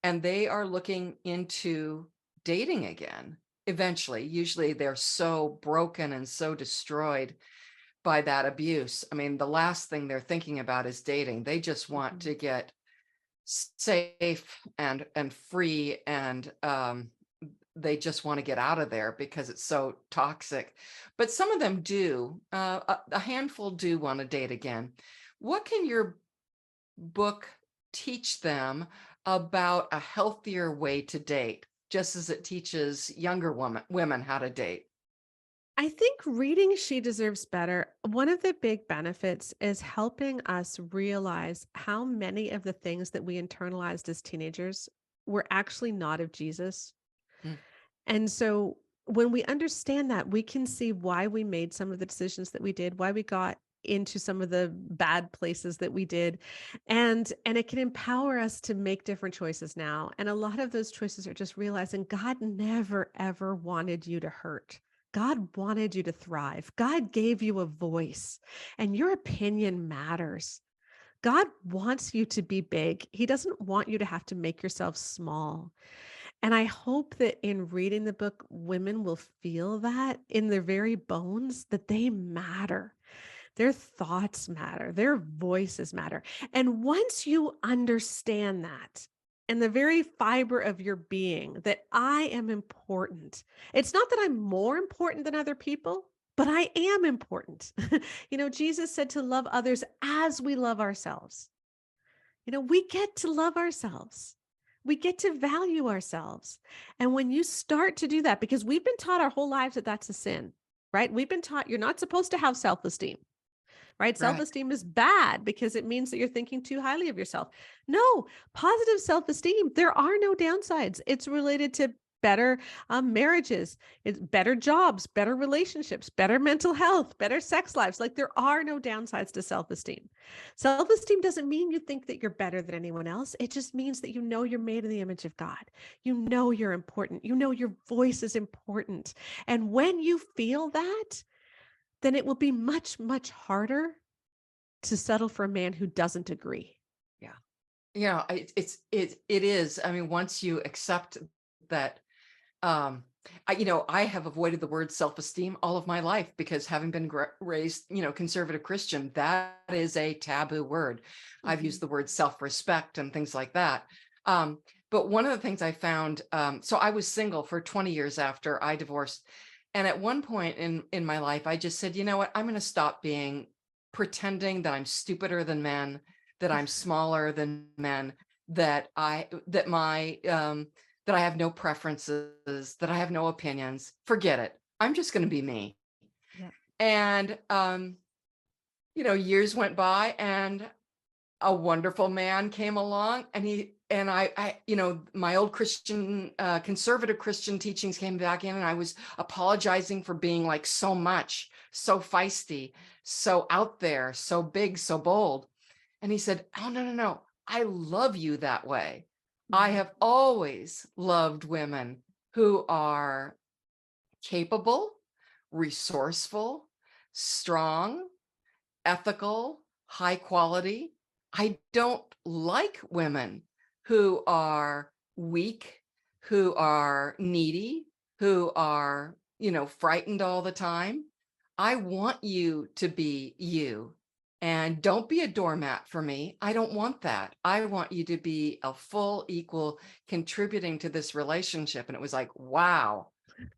and they are looking into dating again. Eventually, usually they're so broken and so destroyed by that abuse. I mean, the last thing they're thinking about is dating. They just want to get safe and free, and they just want to get out of there because it's so toxic. But some of them do, a handful do want to date again. What can your book teach them about a healthier way to date, just as it teaches younger women how to date? I think reading She Deserves Better, one of the big benefits is helping us realize how many of the things that we internalized as teenagers were actually not of Jesus. Mm. And so when we understand that, we can see why we made some of the decisions that we did, why we got into some of the bad places that we did. And it can empower us to make different choices now. And a lot of those choices are just realizing God never ever wanted you to hurt. God wanted you to thrive. God gave you a voice, and your opinion matters. God wants you to be big. He doesn't want you to have to make yourself small. And I hope that in reading the book, women will feel that in their very bones that they matter. Their thoughts matter, their voices matter. And once you understand that in the very fiber of your being, that I am important, it's not that I'm more important than other people, but I am important. Jesus said to love others as we love ourselves. We get to love ourselves. We get to value ourselves. And when you start to do that, because we've been taught our whole lives that that's a sin, right? We've been taught you're not supposed to have self-esteem, right? Right. Self-esteem is bad because it means that you're thinking too highly of yourself. No, positive self-esteem, there are no downsides. It's related to better marriages, it's better jobs, better relationships, better mental health, better sex lives. Like there are no downsides to self-esteem. Self-esteem doesn't mean you think that you're better than anyone else. It just means that you're made in the image of God. You're important. Your voice is important. And when you feel that, then it will be much, much harder to settle for a man who doesn't agree. Yeah. It is. I mean, once you accept that, I have avoided the word self-esteem all of my life because having been raised, conservative Christian, that is a taboo word. I've used the word self-respect and things like that. But one of the things I found, so I was single for 20 years after I divorced. And at one point in my life, I just said, you know what, I'm going to stop pretending that I'm stupider than men, that I'm smaller than men, that I have no preferences, that I have no opinions. Forget it. I'm just going to be me. Yeah. And years went by, and a wonderful man came along, and my old Christian, conservative Christian teachings came back in, and I was apologizing for being like so much, so feisty, so out there, so big, so bold. And he said, oh, no, no, no. I love you that way. I have always loved women who are capable, resourceful, strong, ethical, high quality. I don't like women who are weak, who are needy, who are, frightened all the time. I want you to be you, and don't be a doormat for me. I don't want that. I want you to be a full, equal, contributing to this relationship. And it was like, wow,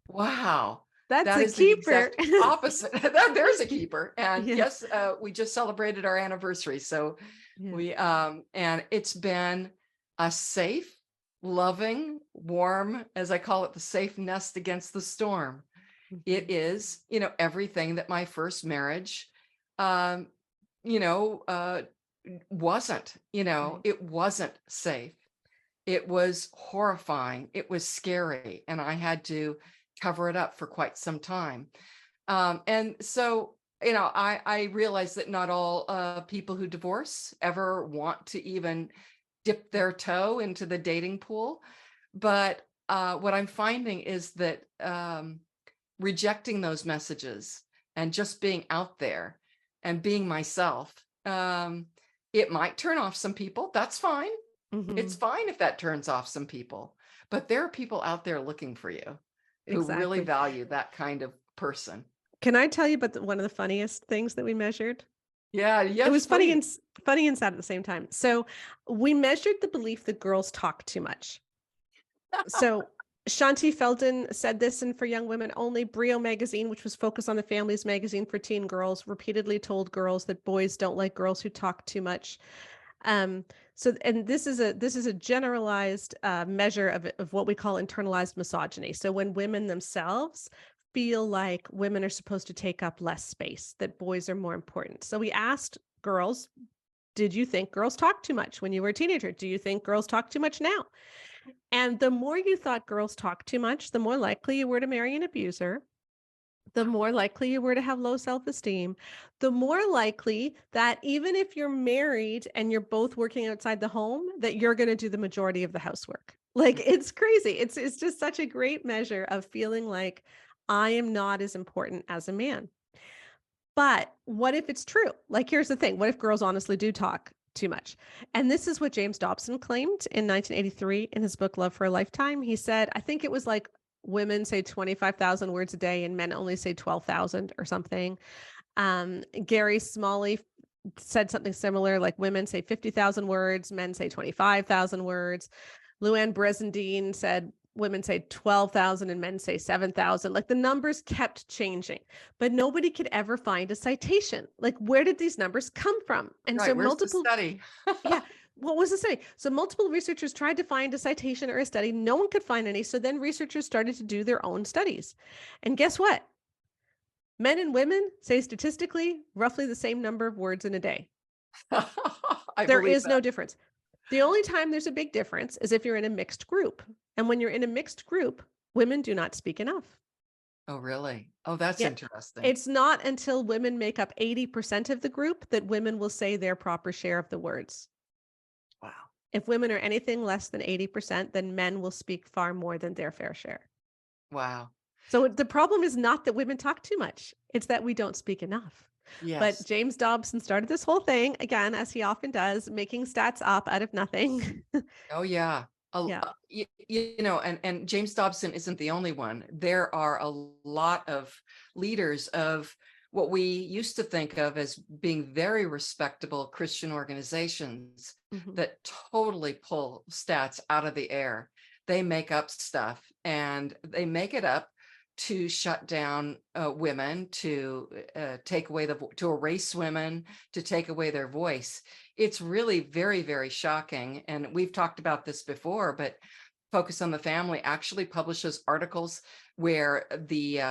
wow. That's That a is the keeper. exact opposite. There's a keeper. And Yeah. yes, we just celebrated our anniversary. So Yeah. and it's been a safe, loving, warm, as I call it, the safe nest against the storm. It is, everything that my first marriage, um, you know, uh, wasn't, Right. it wasn't safe. It was horrifying. It was scary. And I had to cover it up for quite some time. And so, I realize that not all people who divorce ever want to even dip their toe into the dating pool. But what I'm finding is that rejecting those messages and just being out there and being myself, it might turn off some people. That's fine. It's Hmm. fine if that turns off some people. But there are people out there looking for you who really Exactly. value that kind of person. Can I tell you about one of the funniest things that we measured? Yeah, It yes, was funny please. and funny and sad at the same time. So we measured the belief that girls talk too much. So Shanti Felden said this in For Young Women Only. Brio magazine, which was focused on the families magazine for teen girls, repeatedly told girls that boys don't like girls who talk too much. Um, and this is a generalized measure of what we call internalized misogyny. So when women themselves feel like women are supposed to take up less space, that boys are more important. So we asked girls, did you think girls talk too much when you were a teenager? Do you think girls talk too much now? And the more you thought girls talk too much, the more likely you were to marry an abuser, the more likely you were to have low self-esteem, the more likely that even if you're married and you're both working outside the home, that you're going to do the majority of the housework. Like it's crazy. It's just such a great measure of feeling like I am not as important as a man. But what if it's true? Like, here's the thing. What if girls honestly do talk too much? And this is what James Dobson claimed in 1983 in his book, Love for a Lifetime. He said, I think it was like women say 25,000 words a day and men only say 12,000 or something. Gary Smalley said something similar, like women say 50,000 words, men say 25,000 words. Luann Bresendine said women say 12,000 and men say 7,000. Like the numbers kept changing, but nobody could ever find a citation. Like, where did these numbers come from? And so Right. Where's the multiple, study? yeah, what was the study? So multiple researchers tried to find a citation or a study. No one could find any. So then researchers started to do their own studies. And guess what? Men and women say statistically roughly the same number of words in a day. I There believe is no that. difference. The only time there's a big difference is if you're in a mixed group. And when you're in a mixed group, women do not speak enough. Oh, really? Oh, that's Yeah. interesting. It's not until women make up 80% of the group that women will say their proper share of the words. Wow. If women are anything less than 80%, then men will speak far more than their fair share. Wow. So the problem is not that women talk too much, it's that we don't speak enough. But Yes. James Dobson started this whole thing, again, as he often does, making stats up out of nothing. Oh, yeah. Yeah. And James Dobson isn't the only one. There are a lot of leaders of what we used to think of as being very respectable Christian organizations Mhm. that totally pull stats out of the air. They make up stuff and they make it up to shut down women, to take away to erase women, to take away their voice. It's really very, very shocking. And we've talked about this before, but Focus on the Family actually publishes articles where the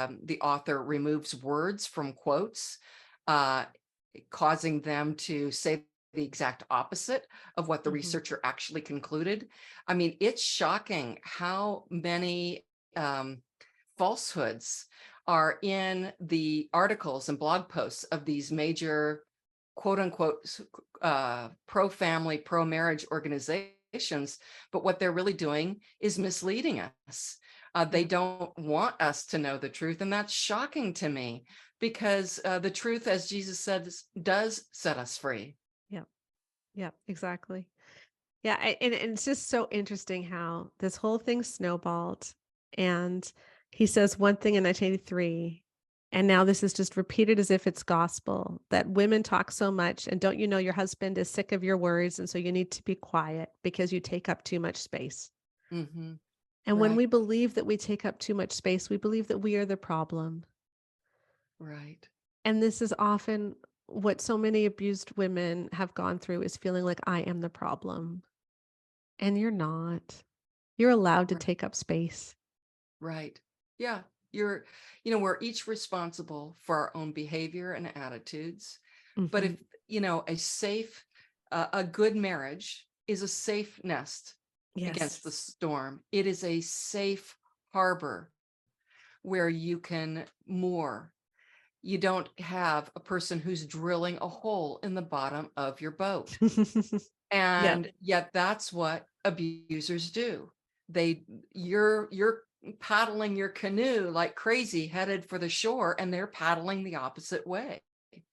author removes words from quotes, uh, causing them to say the exact opposite of what the Mhm. researcher actually concluded. I mean, it's shocking how many falsehoods are in the articles and blog posts of these major quote unquote pro-family, pro-marriage organizations, but what they're really doing is misleading us. They Yeah. don't want us to know the truth, and that's shocking to me because the truth, as Jesus said, does set us free. Yeah. Yeah. Exactly. Yeah. And it's just so interesting how this whole thing snowballed. And he says one thing in 1983, and now this is just repeated as if it's gospel, that women talk so much. And don't you know your husband is sick of your words? And so you need to be quiet because you take up too much space. Mm-hmm. And when Right, we believe that we take up too much space, we believe that we are the problem. right, And this is often what so many abused women have gone through, is feeling like I am the problem. And you're not. You're allowed to right, take up space. right. Yeah. we're each responsible for our own behavior and attitudes. But Mhm. if a good marriage is a safe nest against the Yes. storm. It is a safe harbor where you can moor. You don't have a person who's drilling a hole in the bottom of your boat. Yeah. And yet that's what abusers do. You're paddling your canoe like crazy headed for the shore, and they're paddling the opposite way.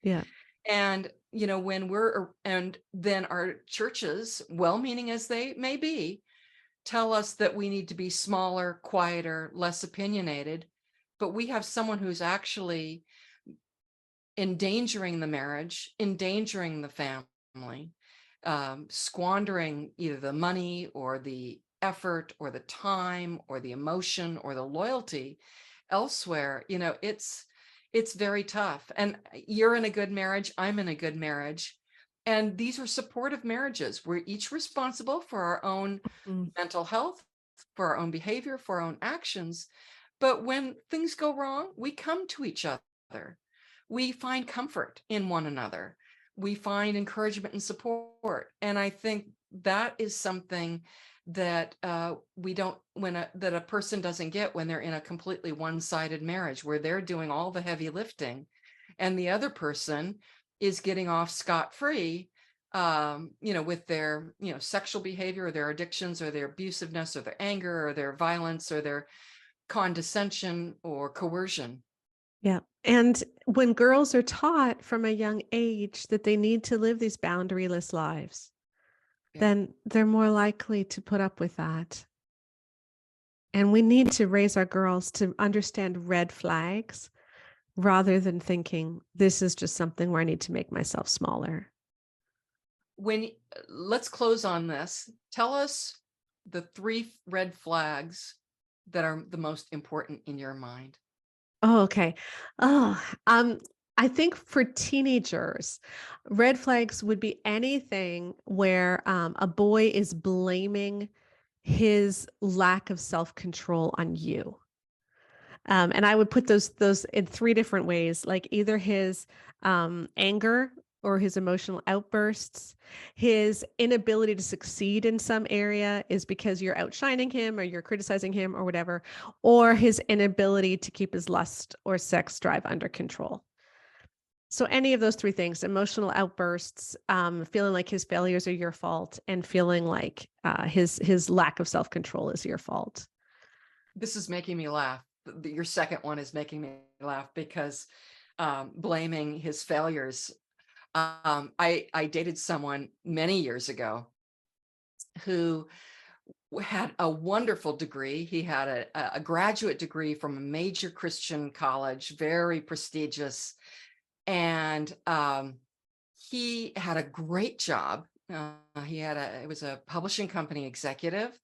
Yeah. And and then our churches, well-meaning as they may be, tell us that we need to be smaller, quieter, less opinionated, but we have someone who's actually endangering the marriage, endangering the family, squandering either the money or the effort or the time or the emotion or the loyalty elsewhere. It's very tough. And you're in a good marriage, I'm in a good marriage, and these are supportive marriages. We're each responsible for our own Mm. mental health, for our own behavior, for our own actions. But when things go wrong, we come to each other. We find comfort in one another. We find encouragement and support. And I think that is something that we don't that a person doesn't get when they're in a completely one-sided marriage, where they're doing all the heavy lifting and the other person is getting off scot-free, with their, sexual behavior or their addictions or their abusiveness or their anger or their violence or their condescension or coercion. Yeah. And when girls are taught from a young age that they need to live these boundaryless lives, Yeah. then they're more likely to put up with that. And we need to raise our girls to understand red flags rather than thinking this is just something where I need to make myself smaller. Let's close on this. Tell us the 3 red flags that are the most important in your mind. Oh, okay. Oh, I think for teenagers, red flags would be anything where a boy is blaming his lack of self-control on you. And I would put those in 3 different ways, like either his anger or his emotional outbursts, his inability to succeed in some area is because you're outshining him or you're criticizing him or whatever, or his inability to keep his lust or sex drive under control. So any of those 3 things, emotional outbursts, feeling like his failures are your fault, and feeling like his lack of self-control is your fault. This is making me laugh. Your second one is making me laugh because blaming his failures. I dated someone many years ago who had a wonderful degree. He had a graduate degree from a major Christian college, very prestigious. And he had a great job. It was a publishing company executive.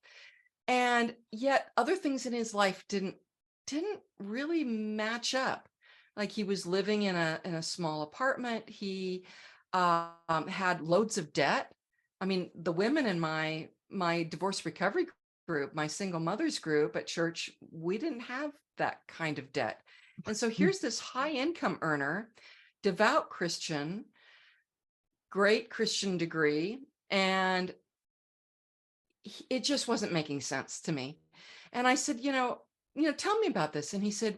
And yet other things in his life didn't really match up. Like, he was living in a small apartment. He had loads of debt. I mean, the women in my divorce recovery group, my single mothers group at church, we didn't have that kind of debt. And so here's this high income earner, devout Christian, great Christian degree, and it just wasn't making sense to me. And I said, tell me about this. And he said,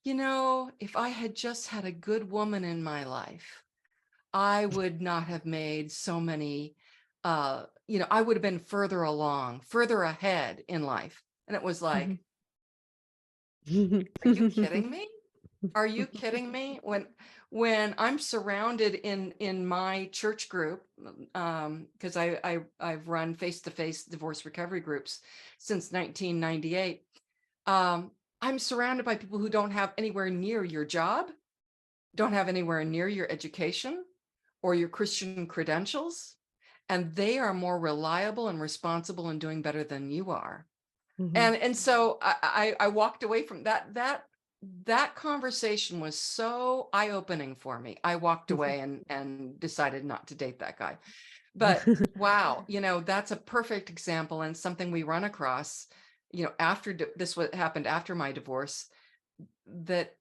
if I had just had a good woman in my life, I would not have made so many, I would have been further along, further ahead in life. And it was like, are you kidding me? Are you kidding me? When I'm surrounded in my church group, because I've run face-to-face divorce recovery groups since 1998, I'm surrounded by people who don't have anywhere near your job, don't have anywhere near your education or your Christian credentials, and they are more reliable and responsible and doing better than you are. Mhm. And so I walked away from that conversation was so eye-opening for me. I walked away and decided not to date that guy. But wow, that's a perfect example and something we run across, after happened after my divorce. that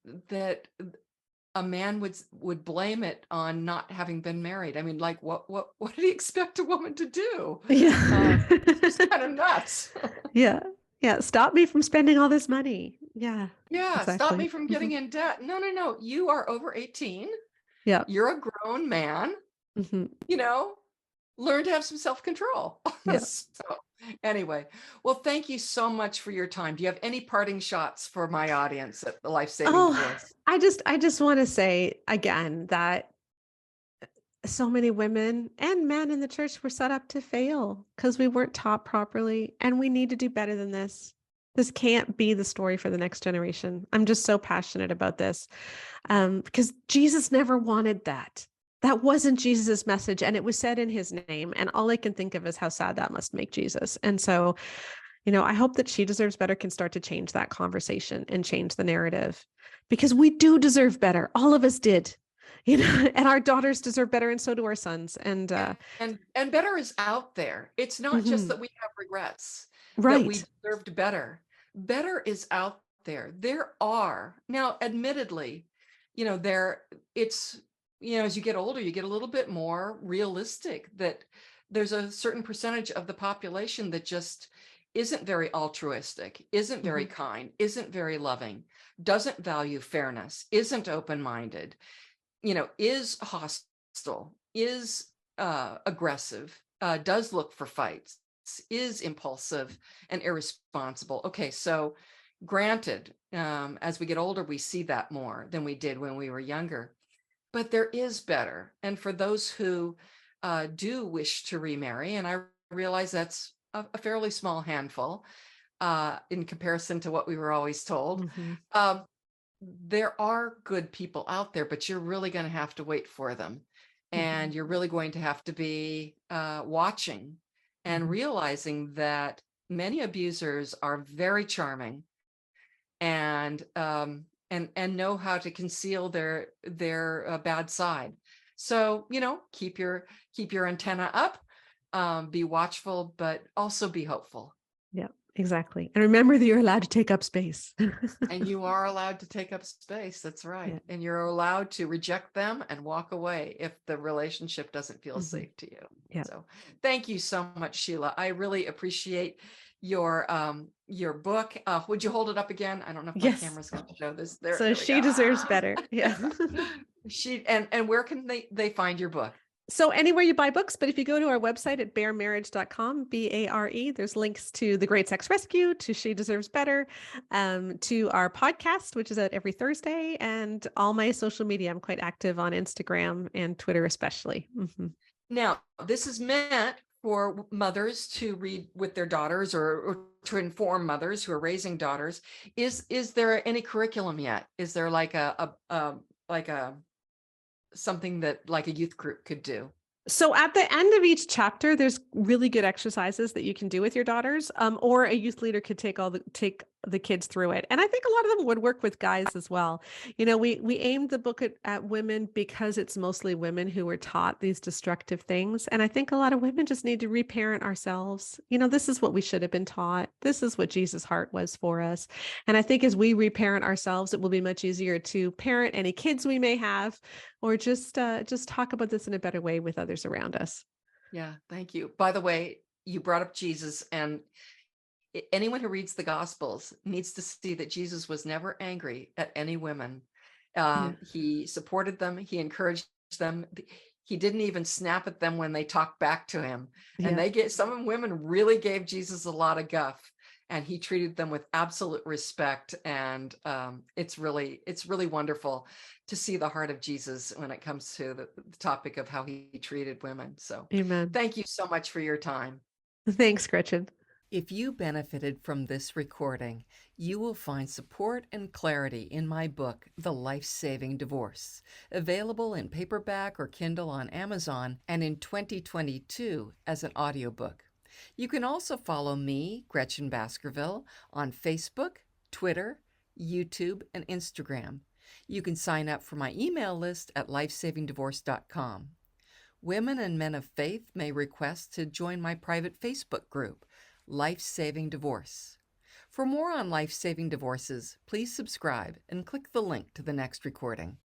a man would blame it on not having been married. I mean, like, what did he expect a woman to do? Yeah. It's just kind of nuts. Yeah. Yeah. Stop me from spending all this money. Yeah. Yeah, stop me Exactly. from getting in debt. No, no, no. You are over 18. Yeah. You're a grown man. Hmm. You know, learn to have some self-control. Yeah. So anyway, well, thank you so much for your time. Do you have any parting shots for my audience at the Life Saving Oh, Divorce? I just want to say again that so many women and men in the church were set up to fail because we weren't taught properly, and we need to do better than this. This can't be the story for the next generation. I'm just so passionate about this, because Jesus never wanted that. That wasn't Jesus's message, and it was said in his name. And all I can think of is how sad that must make Jesus. And so, I hope that She Deserves Better can start to change that conversation and change the narrative, because we do deserve better. All of us did, and our daughters deserve better, and so do our sons. And And better is out there. It's not just mhm, that we have regrets, that we right. deserved better. Better is out there. There are now, admittedly, there it's as you get older, you get a little bit more realistic that there's a certain percentage of the population that just isn't very altruistic, isn't very Mhm, kind, isn't very loving, doesn't value fairness, isn't open-minded, is hostile, is aggressive, does look for fights, is impulsive and irresponsible. Okay, so granted, as we get older, we see that more than we did when we were younger, but there is better. And for those who do wish to remarry, and I realize that's a fairly small handful in comparison to what we were always told. mhm, Um, there are good people out there, but you're really going to have to wait for them. mhm, And you're really going to have to be watching and mhm, realizing that many abusers are very charming and know how to conceal their bad side. So, keep your antenna up, be watchful, but also be hopeful. yeah, exactly. And remember that you're allowed to take up space. And you are allowed to take up space. That's right. Yeah. And you're allowed to reject them and walk away if the relationship doesn't feel Mhm, safe to you. yeah. So thank you so much, Sheila. I really appreciate your book. Would you hold it up again? I don't know if my Yes. camera's going to show this. There, So there we go. She Deserves Better. Yeah. And where can they find your book? So anywhere you buy books, but if you go to our website at baremarriage.com, BARE, there's links to The Great Sex Rescue, to She Deserves Better, to our podcast, which is out every Thursday, and all my social media. I'm quite active on Instagram and Twitter, especially. Mhm. Now, this is meant for mothers to read with their daughters, or to inform mothers who are raising daughters. Is there any curriculum yet? Is there like like a something that like a youth group could do? So at the end of each chapter, there's really good exercises that you can do with your daughters, or a youth leader could take the kids through it. And I think a lot of them would work with guys as well. We aimed the book at women because it's mostly women who were taught these destructive things. And I think a lot of women just need to reparent ourselves. This is what we should have been taught. This is what Jesus' heart was for us. And I think as we reparent ourselves, it will be much easier to parent any kids we may have, or just talk about this in a better way with others around us. Yeah, thank you. By the way, you brought up Jesus, and anyone who reads the Gospels needs to see that Jesus was never angry at any women. Yeah. He supported them. He encouraged them. He didn't even snap at them when they talked back to him. And Yeah. some women really gave Jesus a lot of guff, and he treated them with absolute respect. And it's really wonderful to see the heart of Jesus when it comes to the topic of how he treated women. So Amen. thank you so much for your time. Thanks, Gretchen. If you benefited from this recording, you will find support and clarity in my book, The Life-Saving Divorce, available in paperback or Kindle on Amazon, and in 2022 as an audiobook. You can also follow me, Gretchen Baskerville, on Facebook, Twitter, YouTube, and Instagram. You can sign up for my email list at lifesavingdivorce.com. Women and men of faith may request to join my private Facebook group, Life Saving Divorce. For more on life-saving divorces, please subscribe and click the link to the next recording.